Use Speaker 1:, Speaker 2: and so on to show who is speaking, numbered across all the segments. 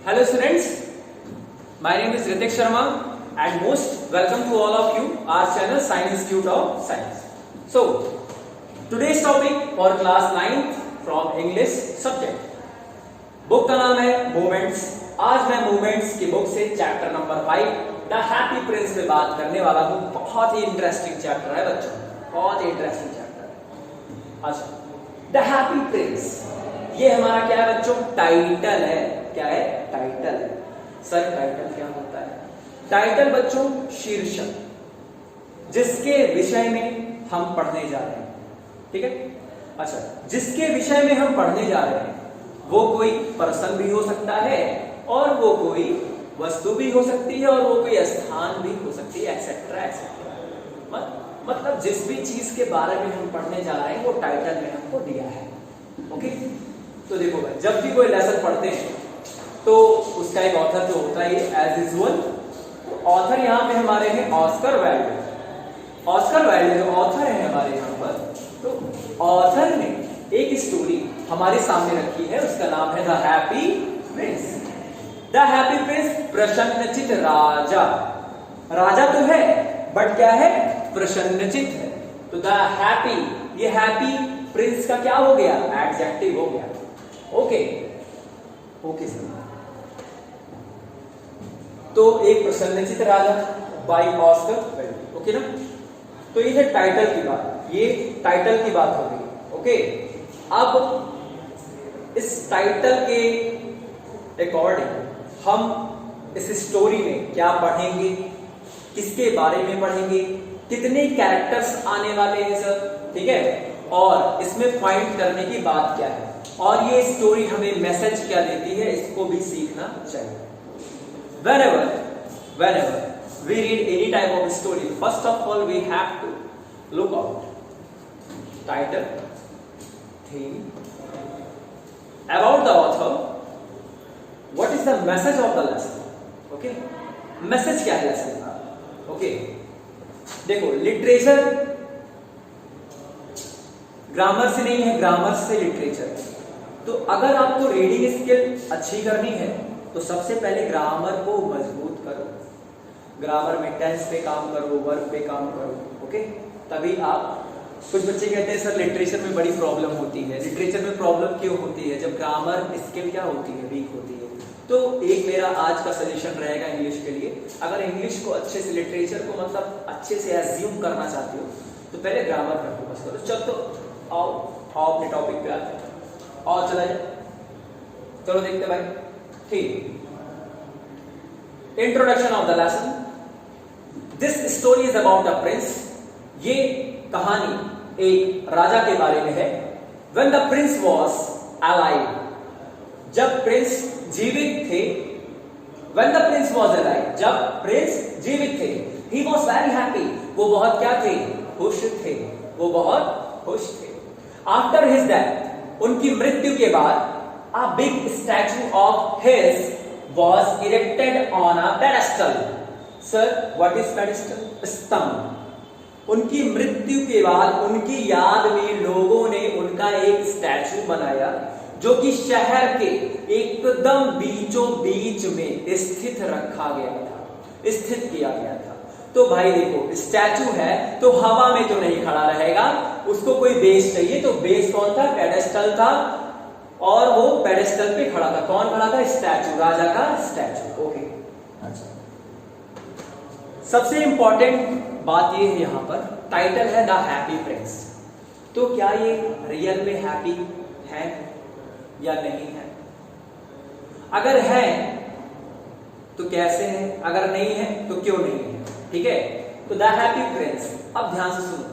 Speaker 1: Hello students, my name is Ritik Sharma and most welcome to all of you our channel Science Institute of Science. So today's topic for class 9th from English subject. Book का नाम है moments. आज मैं moments की book से chapter number 5 the happy Prince में बात करने वाला हूँ. बहुत ही इंटरेस्टिंग चैप्टर है बच्चों, बहुत ही इंटरेस्टिंग चैप्टर है. अच्छा, द हैप्पी प्रिंस ये हमारा क्या है बच्चों? टाइटल है. क्या है? टाइटल है. सर टाइटल क्या होता है? टाइटल बच्चों शीर्षक, जिसके विषय में हम पढ़ने जा रहे हैं. ठीक है. अच्छा, जिसके विषय में हम पढ़ने जा रहे हैं वो कोई पर्सन भी हो सकता है और वो कोई वस्तु भी हो सकती है और वो कोई स्थान भी हो सकती है, एक्सेट्रा एक्सेट्रा. मतलब जिस भी चीज के बारे में हम पढ़ने जा रहे हैं वो टाइटल में हमको दिया है. ओके. तो देखो भाई, जब भी कोई लेसन पढ़ते हैं तो उसका एक ऑथर तो होता ही एज यूजुअल. ऑथर यहाँ पे हमारे हैं ऑस्कर वाइल्ड. ऑस्कर वाइल्ड जो ऑथर है हमारे यहाँ पर, तो ऑथर ने एक स्टोरी हमारे सामने रखी है, उसका नाम है the happy prince. The happy prince प्रसन्नचित राजा. राजा तो है बट क्या है? प्रसन्नचित है. तो द हैप्पी, ये हैप्पी प्रिंस का क्या हो गया? एडजेक्टिव हो गया. Okay okay sir. तो एक प्रसन्नचित राजा बाय ऑस्कर वाइल्ड. ओके ना. तो ये है टाइटल की बात, ये टाइटल की बात हो गई. ओके. अब इस टाइटल के अकॉर्डिंग हम इस स्टोरी में क्या पढ़ेंगे, किसके बारे में पढ़ेंगे, कितने कैरेक्टर्स आने वाले हैं सर. ठीक है. और इसमें फाइंड करने की बात क्या है और ये स्टोरी हमें मैसेज क्या देती है, इसको भी सीखना चाहिए. Whenever we read any type of story, first of all we have to look out title, theme, about the author, what is the message of the lesson. Okay, message क्या है लेसन का. ओके. देखो, literature grammar से नहीं है, grammar से literature. तो अगर आपको रीडिंग स्किल अच्छी करनी है तो सबसे पहले ग्रामर को मजबूत करो. ग्रामर में टेंस पे काम करो, वर्ब पे काम करो. ओके. तभी आप. कुछ बच्चे कहते हैं सर लिटरेचर में बड़ी प्रॉब्लम होती है. लिटरेचर में प्रॉब्लम क्यों होती है? जब ग्रामर स्किल क्या होती है? वीक होती है. तो एक मेरा आज का सजेशन रहेगा इंग्लिश के लिए, अगर इंग्लिश को अच्छे से, लिटरेचर को मतलब अच्छे से एज्यूम करना चाहते हो तो पहले ग्रामर पर फोकस करो. चल तो आओ अपने टॉपिक पे आते हैं और चला जाए. चलो देखते भाई. ठीक. Introduction of the lesson. This story is about a prince. ये कहानी एक राजा के बारे में है. When the Prince was alive, जब प्रिंस जीवित थे. When the Prince was alive, जब प्रिंस जीवित थे. ही वॉज वेरी हैप्पी, वो बहुत क्या थे? खुश थे. वो बहुत खुश थे. आफ्टर हिज डेथ, उनकी मृत्यु के बाद, a big statue of his was erected on a pedestal. Sir, what is pedestal? स्तंभ. उनकी मृत्यु के बाद उनकी याद में लोगों ने उनका एक स्टैचू बनाया जो कि शहर के एकदम बीचों बीच में स्थित रखा गया था, स्थित किया गया था. तो भाई देखो, स्टैचू है तो हवा में तो नहीं खड़ा रहेगा, उसको कोई बेस चाहिए. तो बेस कौन था? पेडेस्टल था. और वो पेडेस्टल पे खड़ा था. कौन खड़ा था? स्टैचू, राजा का स्टैचू. ओके. अच्छा, सबसे इंपॉर्टेंट बात ये है यहाँ पर, टाइटल है द हैप्पी प्रिंस. तो क्या ये रियल में हैप्पी है या नहीं है? अगर है तो कैसे है, अगर नहीं है तो क्यों नहीं है? ठीक है. तो द हैप्पी प्रिंस, अब ध्यान से सुनो.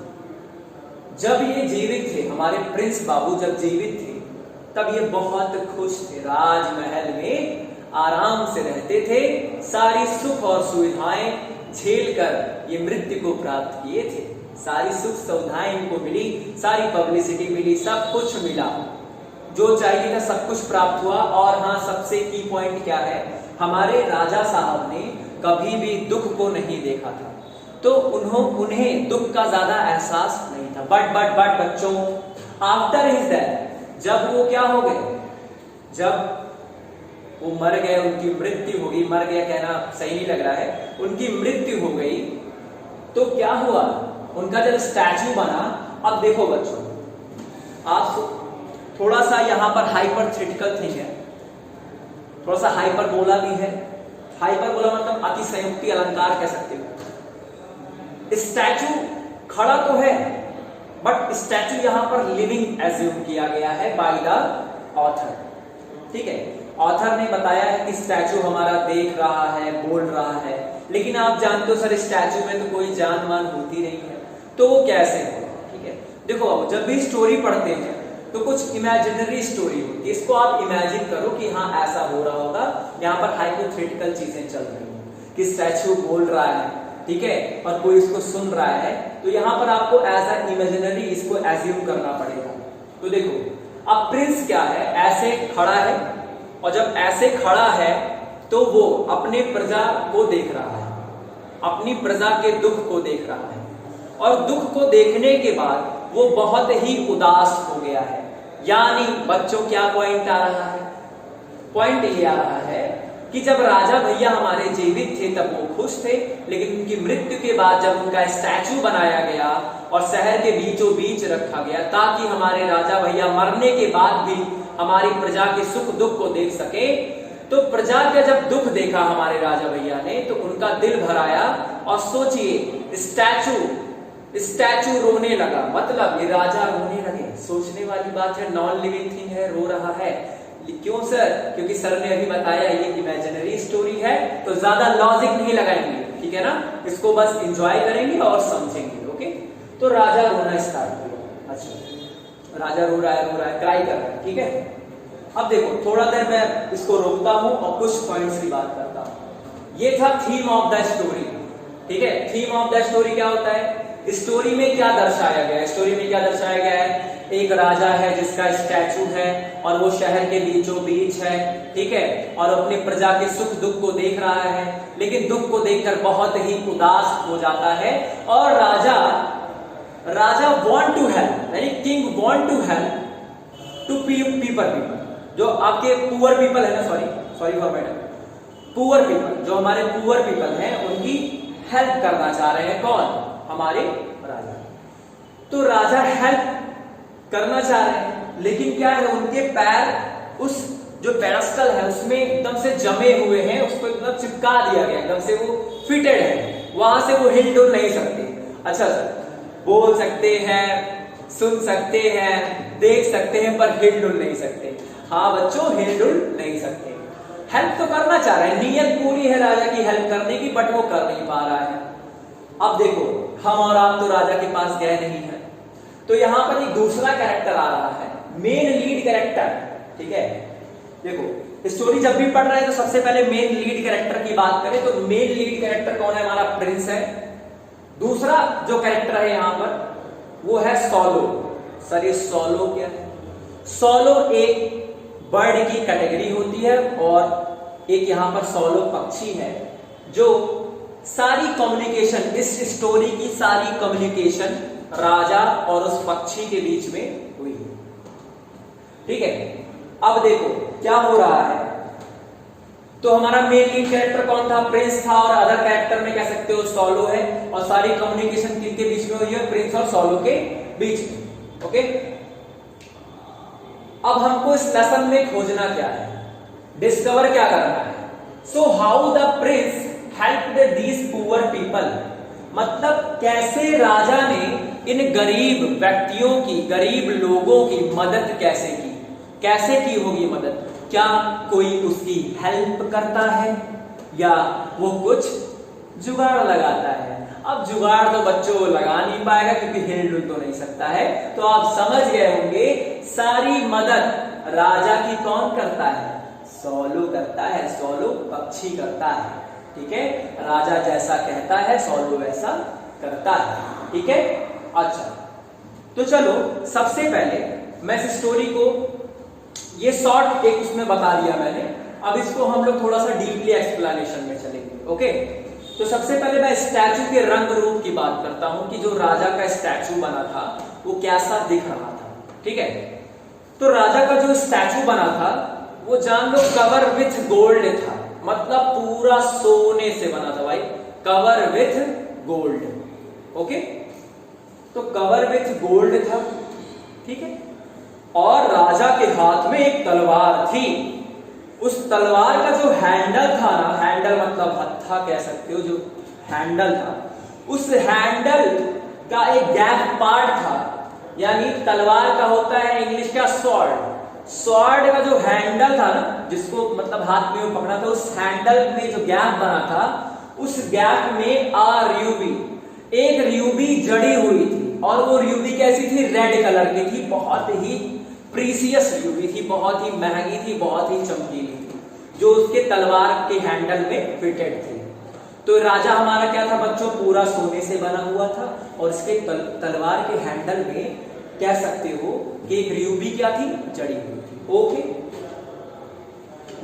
Speaker 1: जब ये जीवित थे, हमारे प्रिंस बाबू जब जीवित थे तब ये बहुत खुश थे. राजमहल में आराम से रहते थे. सारी सुख और सुविधाएं झेलकर ये मृत्यु को प्राप्त किए थे. सारी सुख सुविधाएं इनको मिली, सारी पब्लिसिटी मिली, सब कुछ मिला, जो चाहिए था सब कुछ प्राप्त हुआ. और हाँ, सबसे की पॉइंट क्या है, हमारे राजा साहब ने कभी भी दुख को नहीं देखा था, तो उन्हें दुख का ज्यादा एहसास नहीं था. बट बच्चों, आफ्टर हिज डेथ, जब वो क्या हो गए, जब वो मर गए, उनकी मृत्यु हो गई, मर गया कहना सही नहीं लग रहा है, उनकी मृत्यु हो गई, तो क्या हुआ, उनका जब स्टैचू बना। अब देखो बच्चों, आप थोड़ा सा यहां पर हाइपरथेटिकल थिंग है, थोड़ा सा हाइपरबोला भी है। हाइपरबोला मतलब अतिशयोक्ति अलंकार कह सकते हो। स्टैचू खड़ा तो है, बट स्टैचू यहां पर लिविंग एज्यूम किया गया है बाय द ऑथर। ठीक है, ऑथर ने बताया है कि स्टैचू हमारा देख रहा है, बोल रहा है, लेकिन आप जानते हो सर स्टैचू में तो कोई जान मान होती नहीं है, तो वो कैसे होगा। ठीक है, देखो अब जब भी स्टोरी पढ़ते हैं तो कुछ इमेजिनरी स्टोरी होती है, इसको आप इमेजिन करो कि हाँ ऐसा हो रहा होगा, यहाँ पर हाइपोथेटिकल चीजें चल रही हैं कि स्टैचू बोल रहा है, ठीक है, और कोई इसको सुन रहा है, तो यहाँ पर आपको एज अ इमेजिनरी इसको एज्यूम करना पड़ेगा। तो देखो अब प्रिंस क्या है, ऐसे खड़ा है, और जब ऐसे खड़ा है तो वो अपने प्रजा को देख रहा है, अपनी प्रजा के दुख को देख रहा है, और दुख को देखने के बाद वो बहुत ही उदास हो गया है। यानी बच्चों क्या पॉइंट आ रहा है, पॉइंट ये आ रहा है कि जब राजा भैया हमारे जीवित थे तब वो खुश थे, लेकिन उनकी मृत्यु के बाद जब उनका स्टैचू बनाया गया और शहर के बीचों बीच रखा गया ताकि हमारे राजा भैया मरने के बाद भी हमारी प्रजा के सुख दुख को देख सके, तो प्रजा का जब दुख देखा हमारे राजा भैया ने तो उनका दिल भर आया। और सोचिए स्टैचू रोने लगा, मतलब ये राजा रोने लगे, सोचने वाली बात है, नॉन लिविंग थिंग है, रो रहा है। क्यों सर? क्योंकि सर ने अभी बताया ये इमेजिनरी स्टोरी है, तो ज्यादा लॉजिक नहीं लगाएंगे, ठीक है ना, इसको बस एंजॉय करेंगे और समझेंगे। ओके, तो राजा रोना स्टार्ट किया। अच्छा, राजा रो रहा है, क्राई कर रहा है, ठीक है। अब देखो थोड़ा देर मैं इसको रोकता हूं और कुछ पॉइंट्स की बात करता हूं। ये था थीम ऑफ द स्टोरी, ठीक है। थीम ऑफ द स्टोरी क्या होता है, स्टोरी में क्या दर्शाया गया है, स्टोरी में क्या दर्शाया गया है, एक राजा है जिसका स्टैचू है और वो शहर के बीचों बीच है, ठीक है, और अपनी प्रजा के सुख दुख को देख रहा है, लेकिन दुख को देखकर बहुत ही उदास हो जाता है। और राजा वांट टू हेल्प, यानी king want to help to people, जो आपके पुअर पीपल है ना, sorry for madam, poor people, जो हमारे पुअर पीपल हैं उनकी हेल्प करना चाह रहे हैं, कौन, हमारे राजा। तो राजा हेल्प करना चाह रहे हैं, लेकिन क्या है, उनके पैर उस जो पेडस्टल है उसमें एकदम से जमे हुए हैं, उसको एकदम चिपका दिया गया, एकदम से वो फिटेड है, वहां से वो हिल डुल नहीं सकते। अच्छा सर, बोल सकते हैं, सुन सकते हैं, देख सकते हैं, पर हिल डुल नहीं सकते। हाँ बच्चों, हिल डुल नहीं सकते। हेल्प तो करना चाह रहे हैं, नीयत पूरी है राजा की हेल्प करने की, बट वो कर नहीं पा रहा है। अब देखो हम और आप तो राजा के पास गए नहीं है, तो यहां पर एक दूसरा कैरेक्टर आ रहा है, मेन लीड कैरेक्टर, ठीक है। देखो स्टोरी जब भी पढ़ रहे हैं तो सबसे पहले मेन लीड कैरेक्टर की बात करें तो मेन लीड कैरेक्टर कौन है, हमारा प्रिंस है। दूसरा जो कैरेक्टर है यहां पर वो है सोलो। सर ये सोलो क्या है? सोलो एक बर्ड की कैटेगरी होती है और एक यहां पर सोलो पक्षी है जो सारी कम्युनिकेशन, इस स्टोरी की सारी कम्युनिकेशन राजा और उस पक्षी के बीच में हुई है, ठीक है। अब देखो क्या हो रहा है, तो हमारा मेन लीड कैरेक्टर कौन था, प्रिंस था, और अदर कैरेक्टर में कह सकते हो सोलो है, और सारी कम्युनिकेशन किनके बीच में हुई है, प्रिंस और सोलो के बीच में। ओके, अब हमको इस लेसन में खोजना क्या है, डिस्कवर क्या करना है। So how the Prince helped these poor people, मतलब कैसे राजा ने इन गरीब व्यक्तियों की, गरीब लोगों की मदद कैसे की, कैसे की होगी मदद, क्या कोई उसकी हेल्प करता है या वो कुछ जुगाड़ लगाता है। अब जुगाड़ तो बच्चों लगा नहीं पाएगा क्योंकि हिल डुल तो नहीं सकता है, तो आप समझ गए होंगे सारी मदद राजा की कौन करता है, सोलो करता है, सोलो पक्षी करता है, ठीक है। राजा जैसा कहता है सोलो वैसा करता है, ठीक है। अच्छा, तो चलो सबसे पहले मैं इस स्टोरी को ये शॉर्ट एक उसमें बता दिया मैंने, अब इसको हम लोग थोड़ा सा डीपली एक्सप्लेनेशन में चलेंगे। ओके, तो सबसे पहले मैं स्टैचू के रंग रूप की बात करता हूं कि जो राजा का स्टैचू बना था वो कैसा दिख रहा था, ठीक है। तो राजा का जो स्टैचू बना था वो जान लो कवर विथ गोल्ड था, मतलब पूरा सोने से बना था भाई, कवर विथ गोल्ड। ओके, तो कवर विथ गोल्ड था, ठीक है। और राजा के हाथ में एक तलवार थी। उस तलवार का जो हैंडल था ना, हैंडल मतलब हत्था कह सकते हो, जो हैंडल था, उस हैंडल का एक गैप पार्ट था, यानी तलवार का होता है इंग्लिश का स्वॉर्ड। स्वॉर्ड का जो हैंडल था ना, जिसको मतलब हाथ में पकड़ा था, उस हैंडल में जो गैप बना था, उस गैप में रूबी, एक रूबी जड़ी हुई थी। और वो रूबी कैसी थी? रेड कलर की थी, बहुत ही प्रीसियस रूबी थी, बहुत ही महंगी थी, बहुत ही चमकीली थी, जो उसके तलवार के हैंडल में फिटेड थी। तो राजा हमारा क्या था बच्चों? पूरा सोने से बना हुआ था, और इसके तलवार के हैंडल में कह सकते हो कि एक रूबी क्या थी? जड़ी हुई थी। ओके,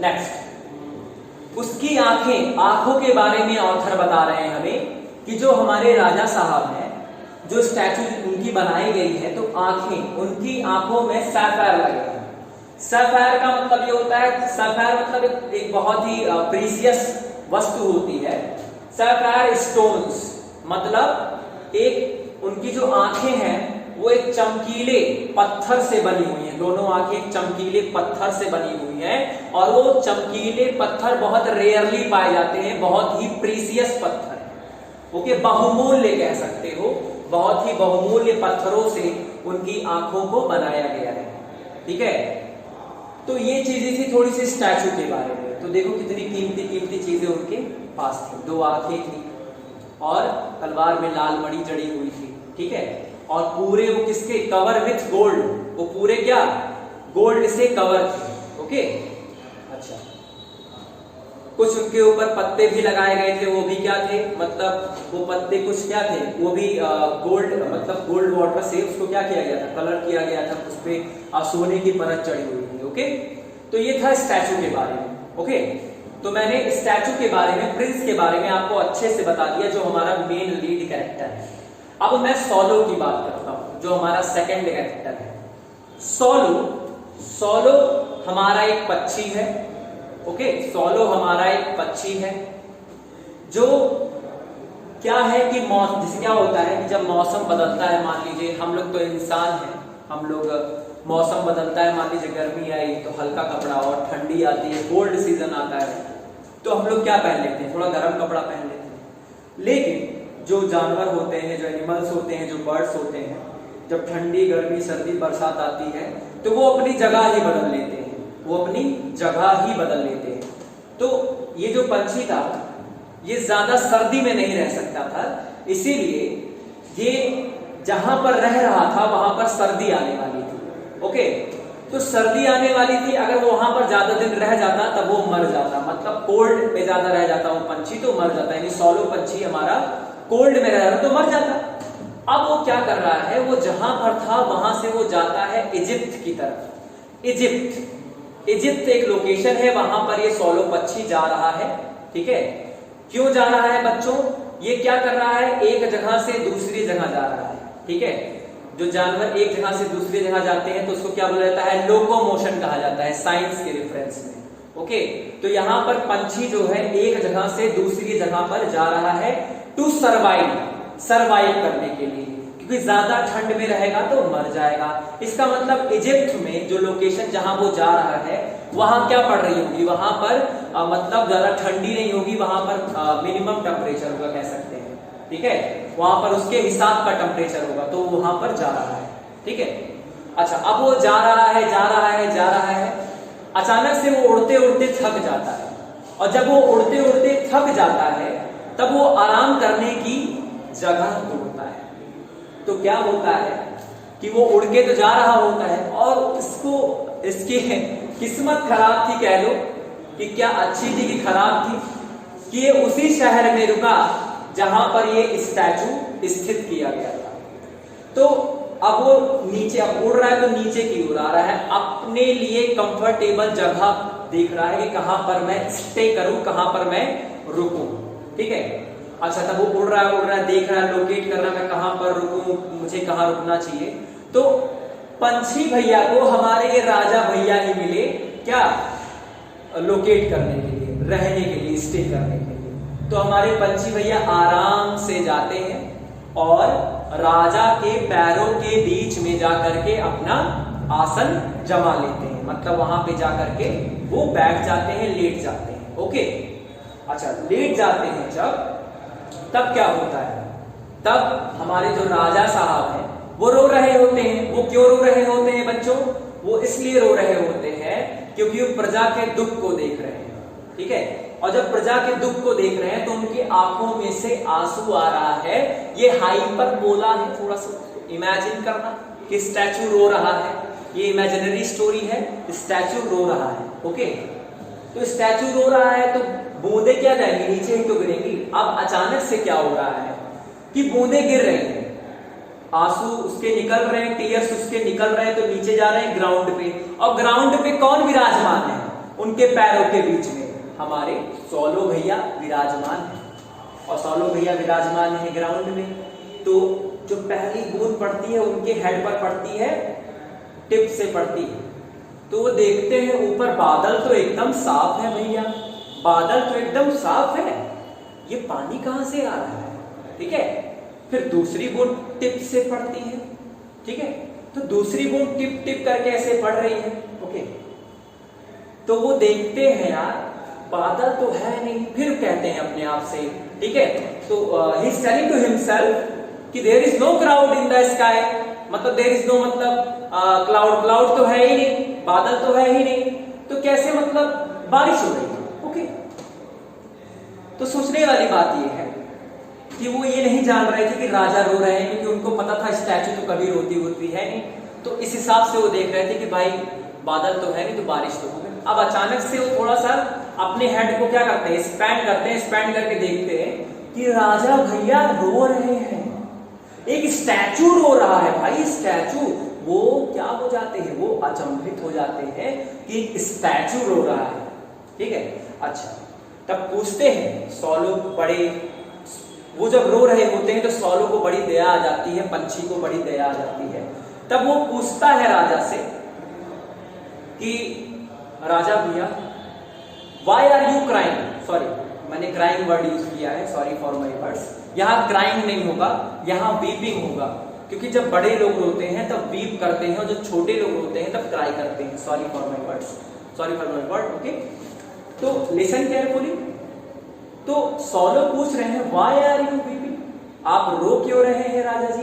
Speaker 1: नेक्स्ट, उसकी आंखें, आंखों के बारे में ऑथर बता रहे हैं हमें कि जो हमारे राजा साहब हैं, जो स्टैचू उनकी बनाई गई है, तो आंखें, उनकी आंखों में सैफायर लगे हैं। सैफायर का मतलब ये होता है, सैफायर मतलब एक बहुत ही प्रीसियस वस्तु होती है। सैफायर स्टोन्स मतलब एक, उनकी जो आंखें हैं वो एक चमकीले पत्थर से बनी हुई हैं, दोनों आंखें एक चमकीले पत्थर से बनी हुई हैं, और वो चमकीले पत्थर बहुत रेयरली पाए जाते हैं, बहुत ही प्रीसियस पत्थर। ओके, बहुमूल्य कह सकते हो, बहुत ही बहुमूल्य पत्थरों से उनकी आंखों को बनाया गया है, ठीक है। तो ये चीजें थी थोड़ी सी स्टैचू के बारे में। तो देखो कितनी कीमती कीमती चीजें उनके पास थी, दो आंखें थी, और तलवार में लाल मणि जड़ी हुई थी, ठीक है। और पूरे वो किसके? कवर विथ गोल्ड, वो पूरे क्या? गोल्ड से कवर थे। ओके, अच्छा, कुछ उनके ऊपर पत्ते भी लगाए गए थे, वो भी क्या थे? मतलब वो पत्ते कुछ क्या थे? वो भी गोल्ड, मतलब गोल्ड वाटर से उसको क्या किया गया था? कलर किया गया था, उस पे सोने की परत चढ़ी हुई थी। ओके, तो ये था स्टैचू के बारे में। ओके, तो मैंने स्टैचू के बारे में, प्रिंस के बारे में आपको अच्छे से बता दिया, जो हमारा मेन लीड कैरेक्टर है। अब मैं सोलो की बात करता हूं, जो हमारा सेकंड कैरेक्टर है। सोलो हमारा एक पक्षी है। ओके, सोलो हमारा एक पक्षी है, जो क्या है कि जैसे क्या होता है कि जब मौसम बदलता है, मान लीजिए हम लोग तो इंसान हैं, हम लोग मौसम बदलता है, मान लीजिए गर्मी आई तो हल्का कपड़ा, और ठंडी आती है, कोल्ड सीजन आता है, तो हम लोग क्या पहन लेते हैं? थोड़ा गर्म कपड़ा पहन लेते हैं। लेकिन जो जानवर होते हैं, जो एनिमल्स होते हैं, जो बर्ड्स होते हैं, जब ठंडी, गर्मी, सर्दी, बरसात आती है, तो वो अपनी जगह ही बदल लेते हैं, वो अपनी जगह ही बदल लेते हैं। तो ये जो पंछी था, ये ज्यादा सर्दी में नहीं रह सकता था, इसीलिए ये जहां पर रह रहा था वहां पर सर्दी आने वाली थी। ओके, तो सर्दी आने वाली थी, अगर वो वहां पर ज्यादा दिन रह जाता तब वो मर जाता, मतलब कोल्ड में ज्यादा रह जाता वो पंछी तो मर जाता, यानी सोलो पंछी हमारा कोल्ड में रह रहा तो मर जाता। अब वो क्या कर रहा है? वो जहां पर था वहां से वो जाता है इजिप्ट की तरफ। इजिप्ट एक लोकेशन है, वहां पर ये सोलो पक्षी जा रहा है, ठीक है। क्यों जा रहा है बच्चों? ये क्या कर रहा है? एक जगह से दूसरी जगह जा रहा है, ठीक है। जो जानवर एक जगह से दूसरी जगह जाते हैं तो उसको क्या बोला जाता है? लोकोमोशन कहा जाता है साइंस के रेफरेंस में। ओके, तो यहां पर पंछी जो है एक जगह से दूसरी जगह पर जा रहा है टू सर्वाइव करने के लिए, क्योंकि ज्यादा ठंड में रहेगा तो मर जाएगा। इसका मतलब इजिप्ट में जो लोकेशन जहां वो जा रहा है वहां क्या पड़ रही होगी? वहां पर मतलब ज्यादा ठंडी नहीं होगी, वहां पर मिनिमम टेम्परेचर होगा कह सकते हैं, ठीक है। वहां पर उसके हिसाब का टेम्परेचर होगा, तो वहां पर जा रहा है, ठीक है। अच्छा, अब वो जा रहा है, अचानक से वो उड़ते उड़ते थक जाता है, और जब वो उड़ते उड़ते थक जाता है तब वो आराम करने की जगह ढूंढता है। तो क्या होता है कि वो उड़ के तो जा रहा होता है, और इसकी किस्मत खराब थी कह लो, कि क्या अच्छी थी कि खराब थी, कि ये उसी शहर में रुका जहां पर ये स्टैचू स्थित किया गया था। तो अब वो नीचे, अब उड़ रहा है तो नीचे की ओर आ रहा है, अपने लिए कंफर्टेबल जगह देख रहा है कि कहां पर मैं स्टे करूं, कहां पर मैं रुकूं, ठीक है। अच्छा, तब वो उड़ रहा है, देख रहा है, लोकेट कर रहा है मैं कहां पर रुकूं, मुझे कहां रुकना चाहिए। तो पंछी भैया को हमारे ये राजा भैया ही मिले, क्या? लोकेट करने के लिए, रहने के लिए, स्टे करने के लिए। तो हमारे पंछी भैया आराम से जाते हैं और राजा के पैरों के बीच में जाकर के अपना आसन जमा लेते हैं, मतलब वहां पे जाकर के वो बैठ जाते हैं, लेट जाते हैं। ओके, अच्छा, लेट जाते हैं जब, तब क्या होता है, तब हमारे जो राजा साहब हैं वो रो रहे होते हैं। वो क्यों रो रहे होते हैं बच्चों? वो इसलिए रो रहे होते हैं क्योंकि वो प्रजा के दुख को देख रहे हैं, ठीक है। और जब प्रजा के दुख को देख रहे हैं तो उनकी आंखों में से आंसू आ रहा है। ये हाइपरबोला है, थोड़ा सा इमेजिन करना कि स्टैचू रो रहा है, ये इमेजिनरी स्टोरी है, स्टैचू रो रहा है। ओके, तो स्टैचू रो रहा है तो बूंदे क्या जाएंगी, नीचे ही तो गिरेंगी। अब अचानक से क्या हो रहा है कि बूंदे गिर रही हैं, आंसू उसके निकल रहे हैं, टीयर्स उसके निकल रहे हैं, तो नीचे जा रहे हैं ग्राउंड पे। और ग्राउंड पे कौन विराजमान है उनके पैरों के बीच में? हमारे सौलो भैया विराजमान है। और सौलो भैया विराजमान है ग्राउंड में। तो जो पहली बूंद पड़ती है उनके हेड पर पड़ती है, टिप से पड़ती है। तो वो देखते हैं ऊपर बादल तो एकदम साफ है भैया, बादल तो एकदम साफ है, ये पानी कहां से आ रहा है, ठीक है। फिर दूसरी बूंद टिप से पड़ती है, ठीक है, तो दूसरी बूंद टिप टिप करके ऐसे पड़ रही है। ओके, तो वो देखते हैं यार बादल तो है नहीं, फिर कहते हैं अपने आप से, ठीक है, तो he is telling to himself कि there is no cloud in the sky, मतलब देयर इज नो, मतलब क्लाउड, क्लाउड तो है ही नहीं, बादल तो है ही नहीं, तो कैसे मतलब बारिश हो रही है। ओके, तो सोचने वाली बात यह है कि वो ये नहीं जान रहे थे कि राजा रो रहे हैं, क्योंकि उनको पता था स्टैचू तो कभी रोती होती है नहीं। तो इस हिसाब से वो देख रहे थे कि भाई बादल तो है नहीं तो बारिश तो हो गई। अब अचानक से वो थोड़ा सा अपने हेड को क्या करते हैं, स्पैन करते हैं, स्पैन करके देखते हैं कि राजा भैया रो रहे हैं, एक स्टैचू रो रहा है भाई, स्टैचू। वो क्या हो जाते हैं, वो अचंभित हो जाते हैं कि स्टैचू रो रहा है, ठीक है। अच्छा, तब पूछते हैं सौलो, बड़े वो जब रो रहे होते हैं तो सौलो को बड़ी दया आ जाती है, पंछी को बड़ी दया आ जाती है। तब वो पूछता है राजा से कि राजा भैया why are you crying, sorry मैंने क्राइंग वर्ड यूज किया है, सॉरी फॉर माई वर्ड्स। यहाँ क्राइंग नहीं होगा, यहाँ वीपिंग होगा, क्योंकि जब बड़े लोग रोते हैं तब वीप करते हैं और जब छोटे लोग रोते हैं तब क्राई करते हैं। Sorry for my words, sorry for my word. Okay, तो लिसन केयरफुली। तो सौलो पूछ रहे हैं व्हाई आर यू वीपिंग, आप रो क्यों रहे हैं राजा जी?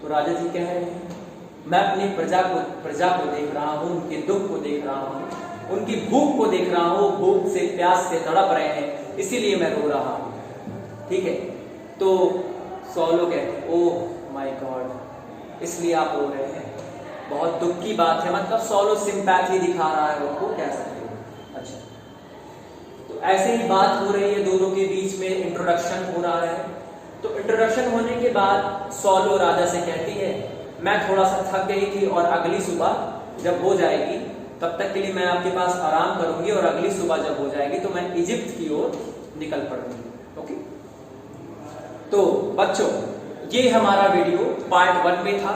Speaker 1: तो राजा जी कह रहे हैं मैं अपनी प्रजा को देख रहा हूं, उनके दुख को देख रहा हूं, उनकी भूख को देख रहा हूं, भूख से प्यास से तड़प रहे हैं, इसीलिए मैं रो रहा हूं, ठीक है। तो सौलो कहते ओह माय गॉड, इसलिए आप रो रहे हैं, बहुत दुख की बात है, मतलब सौलो सिंपैथी दिखा रहा है, उनको कह सकते हो। अच्छा, तो ऐसे ही बात हो रही है दोनों के बीच में, इंट्रोडक्शन हो रहा है। तो इंट्रोडक्शन होने के बाद सौलो राजा से कहती है मैं थोड़ा सा थक गई थी और अगली सुबह जब हो जाएगी तब तक के लिए मैं आपके पास आराम करूंगी, और अगली सुबह जब हो जाएगी तो मैं इजिप्ट की ओर निकल पड़ूंगी। ओके, तो बच्चों ये हमारा वीडियो पार्ट 1 में था,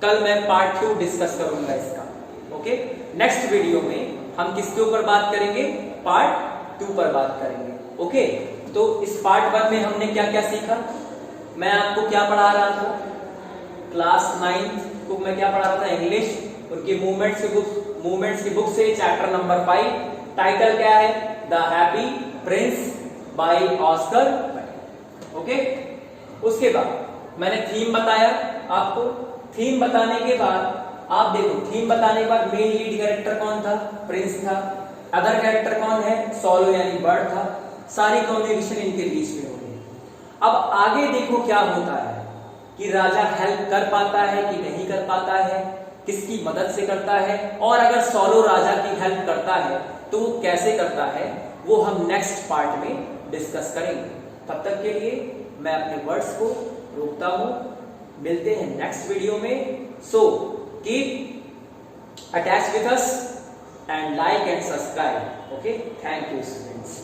Speaker 1: कल मैं पार्ट 2 डिस्कस करूंगा इसका। ओके, नेक्स्ट वीडियो में हम किसके ऊपर बात करेंगे, पार्ट 2 पर बात करेंगे। ओके, तो इस पार्ट 1 में हमने क्या क्या सीखा, मैं आपको क्या पढ़ा रहा था, क्लास 9th को मैं क्या पढ़ा रहा था, इंग्लिश, उनकी मूवमेंट्स की बुक से चैप्टर नंबर 5, टाइटल क्या है, the happy prince by Oscar. Okay, उसके बाद मैंने थीम बताया आपको, थीम बताने के बाद आप देखो, थीम बताने के बाद मेन लीड कैरेक्टर कौन था, प्रिंस था, अदर कैरेक्टर कौन है, सॉलो यानी बर्ड था, सारी कम्युनिकेशन इनके बीच में हो रही है। अब आगे देखो क्या होता है कि राजा हेल्प कर पाता है कि नहीं कर पाता है, किसकी मदद से करता है, और अगर सॉलो राजा की हेल्प करता है तो वो कैसे करता है, वो हम नेक्स्ट पार्ट में डिस्कस करेंगे। तब तक के लिए मैं अपने वर्ड्स को रोकता हूं, मिलते हैं नेक्स्ट वीडियो में। So keep attach with us and like and subscribe. Okay, thank you students.